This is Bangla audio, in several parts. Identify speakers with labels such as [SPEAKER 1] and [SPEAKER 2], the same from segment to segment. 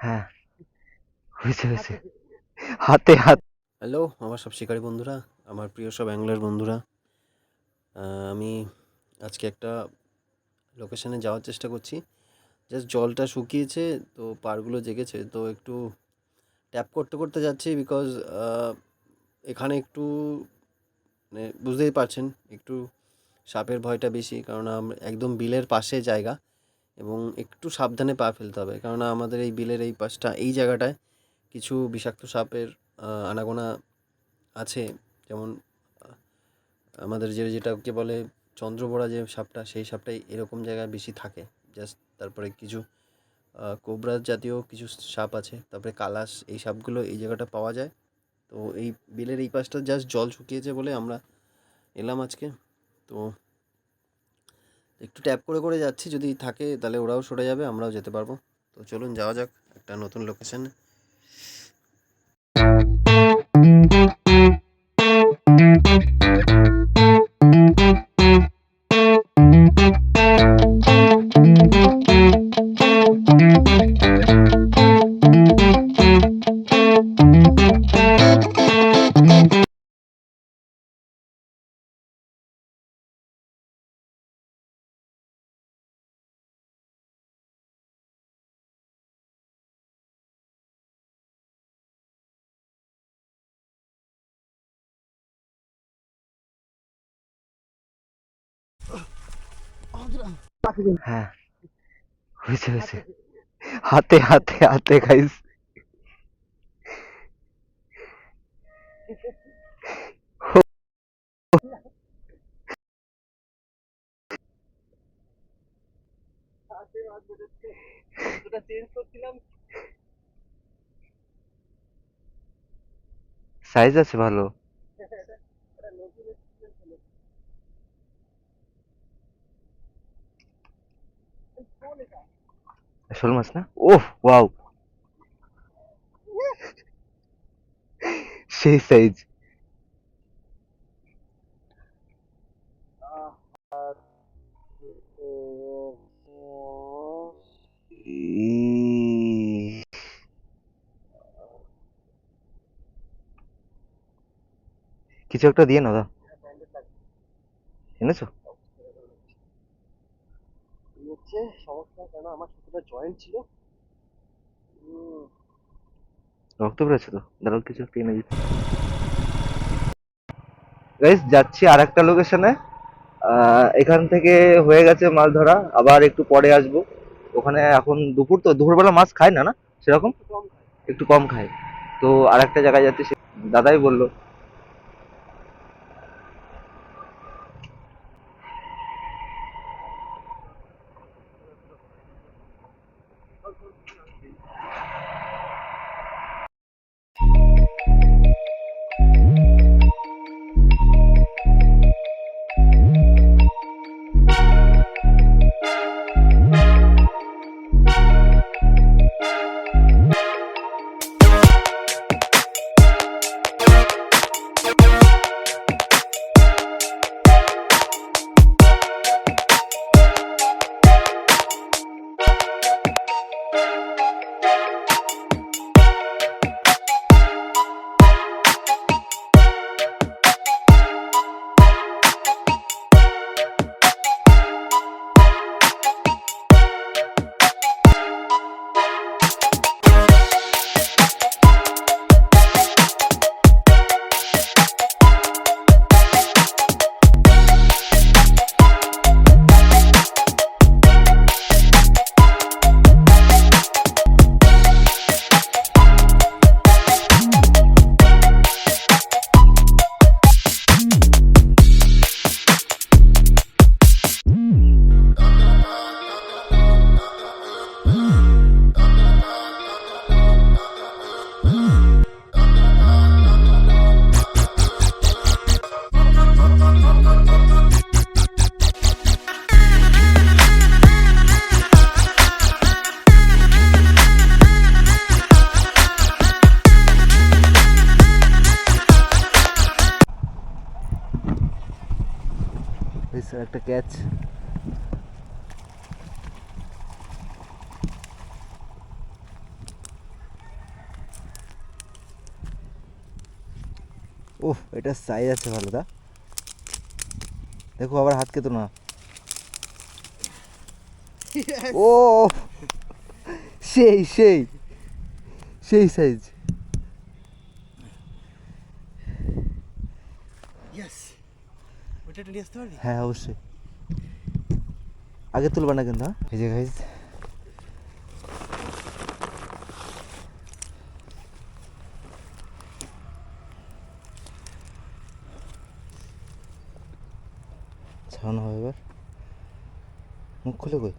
[SPEAKER 1] হ্যাঁ, হয়েছে হয়েছে। হাতে হাত।
[SPEAKER 2] হ্যালো আমার সব শিকারী বন্ধুরা, আমার প্রিয় সব অ্যাংলার বন্ধুরা। আমি আজকে একটা লোকেশনে যাওয়ার চেষ্টা করছি। জাস্ট জলটা শুকিয়েছে, তো পাড়গুলো জেগেছে, তো একটু ট্যাপ করতে করতে যাচ্ছি বিকজ এখানে একটু মানে বুঝতেই পারছেন একটু সাপের ভয়টা বেশি, কারণ একদম বিলের পাশে জায়গা এবং একটু সাবধানে পা ফেলতে হবে, কারণ আমাদের এই বিলের এই পাশটা এই জায়গাটায় কিছু বিষাক্ত সাপের আনাগোনা আছে। যেমন আমাদের যেটাকে বলে চন্দ্রবোড়া যে সাপটা, সেই সাপটাই এরকম জায়গায় বেশি থাকে। জাস্ট তারপরে কিছু কোবরা জাতীয় কিছু সাপ আছে, তারপরে কালাশ, এই সাপগুলো এই জায়গাটা পাওয়া যায়। তো এই বিলের এই পাশটা জাস্ট জল শুকিয়েছে বলে আমরা এলাম আজকে। তো একটু ট্যাপ করে করে যাচ্ছি, যদি থাকে তাহলে ওরাও সরে যাবে, আমরাও যেতে পারবো। তো চলুন যাওয়া যাক একটা নতুন লোকেশানে।
[SPEAKER 1] হ্যাঁ, হয়েছে হয়েছে। হাতে হাতে হাতে গাইস। সাইজ আছে ভালো। শোল মাছ না? ওহ ওয়াও, সেই সাইজ। কিছু একটা দিয়ে না, দাও। এনেছো?
[SPEAKER 2] হচ্ছে সমস্যা, কেন আমার সুতোটা জয়েন্ট ছিল।
[SPEAKER 1] রক্ত বেরোচ্ছে তো, দাঁড়াও কিছু একটা এনে দিচ্ছি। গাইস যাচ্ছি আর একটা লোকেশনে। এখান থেকে হয়ে গেছে মাছ ধরা, আবার একটু পরে আসবো। ওখানে এখন দুপুর তো, দুপুরবেলা মাছ খায় না না সেরকম, একটু কম খায়। তো আর একটা জায়গায় যাচ্ছি, দাদাই বললো। একটা ক্যাচ। ওহ, এটা সাইজ আছে ভালো দা। দেখো আবার হাত কেতো না। ও সেই সেই সেই সাইজ।
[SPEAKER 2] ওটা নিয়ে আসতে পারবি?
[SPEAKER 1] হ্যাঁ অবশ্যই, আগে তুলবা না কিন্তু। এই যে গাইজ, ছাড়ানো হবে এবার। মুখ খুলে কই?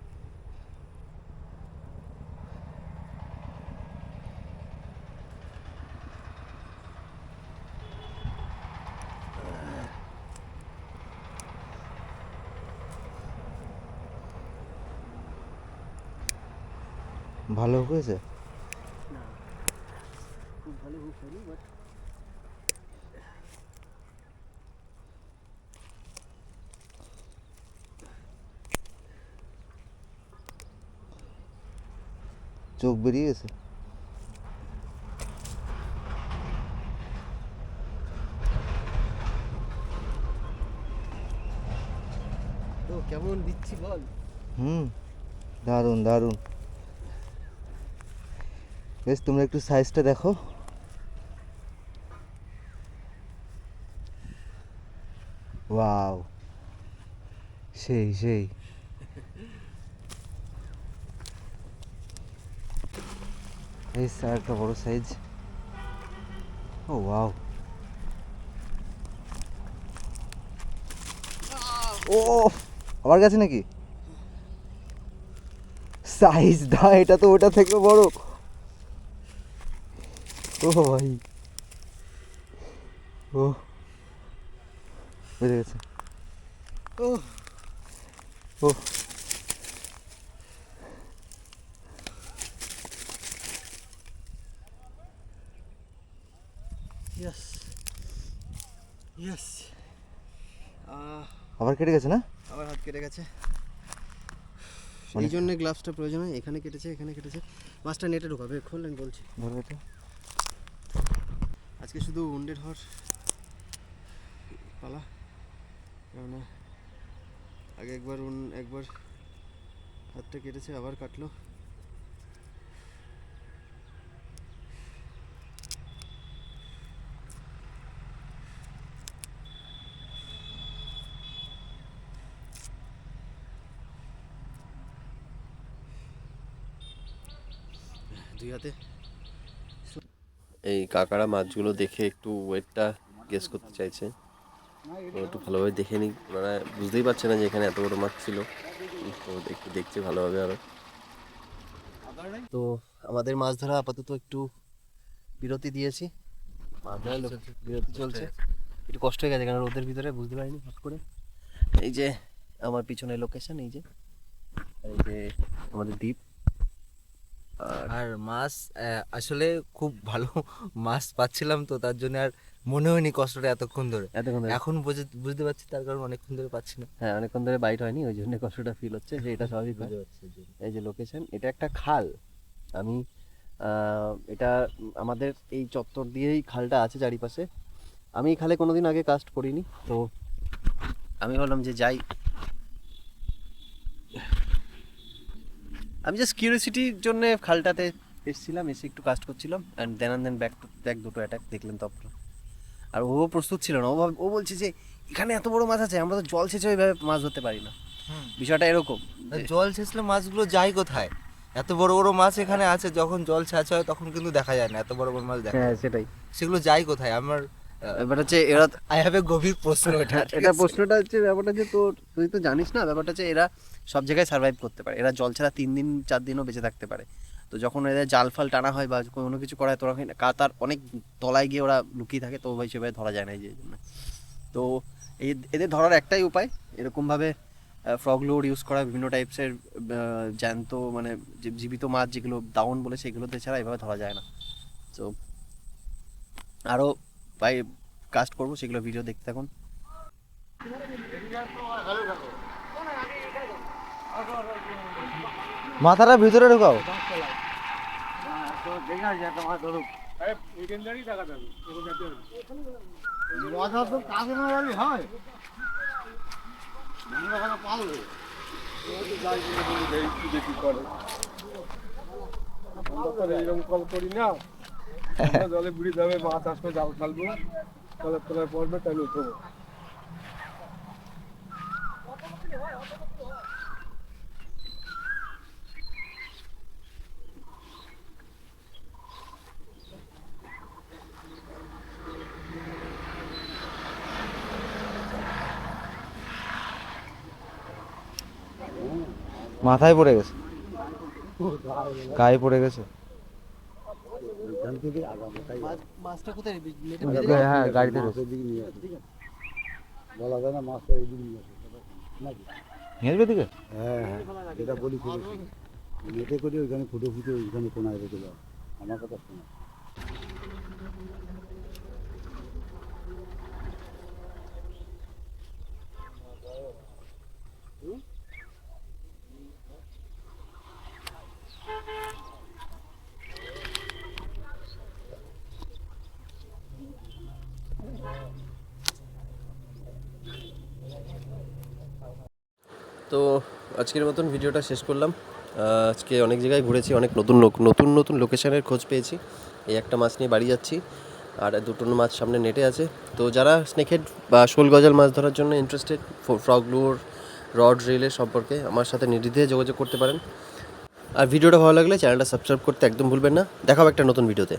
[SPEAKER 1] ভালো হয়েছে।
[SPEAKER 2] না, খুব ভালো হুক হয়নি, বাট
[SPEAKER 1] চোখ বেরিয়ে গেছে।
[SPEAKER 2] তো কেমন দিচ্ছি বল?
[SPEAKER 1] হুম, দারুণ দারুণ। বেশ, তোমরা একটু সাইজটা দেখো। ওয়াও, সেই সেই। এই স্যার একটা বড় সাইজ। ও ওয়াও, ও আবার গেছে নাকি? সাইজ দা, এটা তো ওটা থেকে বড়। ও ভাই, ও বেড়ে গেছে।
[SPEAKER 2] ও
[SPEAKER 1] ও
[SPEAKER 2] ইয়েস ইয়েস।
[SPEAKER 1] আবার কেটে গেছে না?
[SPEAKER 2] আবার হাত কেটে গেছে।
[SPEAKER 1] মানে-
[SPEAKER 2] এই জন্য গ্লাভসটা প্রয়োজন হয়। এখানে কেটেছে, এখানে কেটেছে। মাছটা নেটে ঢোকাবে, খোল, আমি বলছি।
[SPEAKER 1] ধরো এটা।
[SPEAKER 2] আজকে শুধু উন্ডেড হওয়ার পালা, কেননা আগে একবার হাতটা কেটেছে, আবার কাটলো। দুই হাতে। এই কাকারা মাছগুলো দেখে একটু ওয়েটটা গেস করতে চাইছে, তো একটু ভালোভাবে দেখে নিই। ওনারা বুঝতেই পারছে না যে এখানে এত বড় মাছ ছিল, তো একটু দেখছে ভালোভাবে আরো। তো আমাদের মাছ ধরা আপাতত একটু বিরতি দিয়েছি। মাছ ধরা বিরতি চলছে। একটু কষ্ট হয়ে গেছে, কারণ রোদের ভিতরে বুঝতে পারিনি হট করে। এই যে আমার পিছনে লোকেশন, এই যে আমাদের দ্বীপ।
[SPEAKER 3] আর মাছ আসলে খুব ভালো মাছ পাচ্ছিলাম, তো তার জন্য আর মনে হয়নি কষ্টটা এতক্ষণ ধরে।
[SPEAKER 2] এতক্ষণ ধরে,
[SPEAKER 3] এখন বুঝতে পারছি তার কারণ অনেকক্ষণ ধরে পাচ্ছি না।
[SPEAKER 2] হ্যাঁ অনেকক্ষণ ধরে বাইট হয়নি, ওই জন্য কষ্টটা ফিল হচ্ছে, যে এটা স্বাভাবিক হয়। এই যে লোকেশন, এটা একটা খাল। আমি এটা আমাদের এই চত্বর দিয়েই খালটা আছে চারিপাশে। আমি এই খালে কোনোদিন আগে কাস্ট করিনি, তো আমি ভাবলাম যে যাই। আমি জাস্ট কিউরিওসিটির জন্য খালটাতে এসেছিলাম, এসে একটু কাস্ট করছিলাম, and then back to back দুটো অ্যাটাক দেখলেন তো আপনারা। আর ও প্রস্তুত ছিল না, ও বলছে যে এখানে এত বড় মাছ আছে, আমরা তো জল সেচে ওইভাবে মাছ ধরতে পারি না। বিষয়টা এরকম
[SPEAKER 3] জল ছেঁচলে মাছগুলো যায় কোথায়? এত বড় বড় মাছ এখানে আছে, যখন জল ছাঁচা হয় তখন কিন্তু দেখা যায় না, এত বড় বড় মাছ দেখা
[SPEAKER 2] হ্যাঁ
[SPEAKER 3] যায়।
[SPEAKER 2] সেটাই।
[SPEAKER 3] সেগুলো যায় কোথায়? আমার
[SPEAKER 2] এবার হচ্ছে এরা,
[SPEAKER 3] আই হ্যাভ এ গভীর প্রশ্ন এটা।
[SPEAKER 2] এটা প্রশ্নটা হচ্ছে, ব্যাপারটা যে তোর, তুই তো জানিস না ব্যাপারটা হচ্ছে, এরা সব জায়গায় সার্ভাইভ করতে পারে। এরা জল ছাড়া 3 দিন 4 দিনও বেঁচে থাকতে পারে। তো যখন এদের জাল ফাল টানা হয় বা কোনো কিছু করা হয়, তোরা কাতার অনেক তলায় গিয়ে ওরা লুকিয়ে থাকে, তো ওই সেভাবে ধরা যায় না এই যে জন্য। তো এদের ধরার একটাই উপায়, এরকমভাবে ফ্রগ লোড ইউজ করা, বিভিন্ন টাইপসের জ্যান্ত মানে জীবিত মাছ যেগুলো দাউন বলে, সেগুলোতে ছাড়া এভাবে ধরা যায় না। তো আরও ভাই কাস্ট করবো, সেগুলো ভিডিও দেখতে থাকুন।
[SPEAKER 1] মাথাটা ভিতরে ঢোকাও।
[SPEAKER 4] মাথা তো কাজে না গেলে হয় আমরা পারবে দেখি করে আমরা তো এইরকম কল করি না আমরা জলে বুড়ি যাবে মাছ আসবে জাল ফেলবো তলার তলায় পড়বে তাহলে উঠবো
[SPEAKER 1] মাথায় পড়ে গেছে, গায়ে পড়ে গেছে। হ্যাঁ গাড়িতে রয়েছে।
[SPEAKER 4] বলা যায় না মাছটা এই দিকে নিয়ে আসে নাকি
[SPEAKER 1] নিয়ে আসবে দিকে?
[SPEAKER 4] হ্যাঁ হ্যাঁ এটা বলি নেটে করে ওইখানে ফুটো ফুটো ওইখানে কোনায় রেখে দাও আমার কথা শোনো
[SPEAKER 2] তো আজকের মতন ভিডিওটা শেষ করলাম। আজকে অনেক জায়গায় ঘুরেছি, অনেক নতুন লোকেশনের খোঁজ পেয়েছি। এই একটা মাছ নিয়ে বাড়ি যাচ্ছি, আর দুটো মাছ সামনে নেটে আছে। তো যারা স্নেকহেড বা শোল গজাল মাছ ধরার জন্য ইন্টারেস্টেড, ফ্রগ লুর, রড রিলের সম্পর্কে আমার সাথে নির্দ্বিধায় যোগাযোগ করতে পারেন। আর ভিডিওটা ভালো লাগলে চ্যানেলটা সাবস্ক্রাইব করতে একদম ভুলবেন না। দেখা হবে একটা নতুন ভিডিওতে।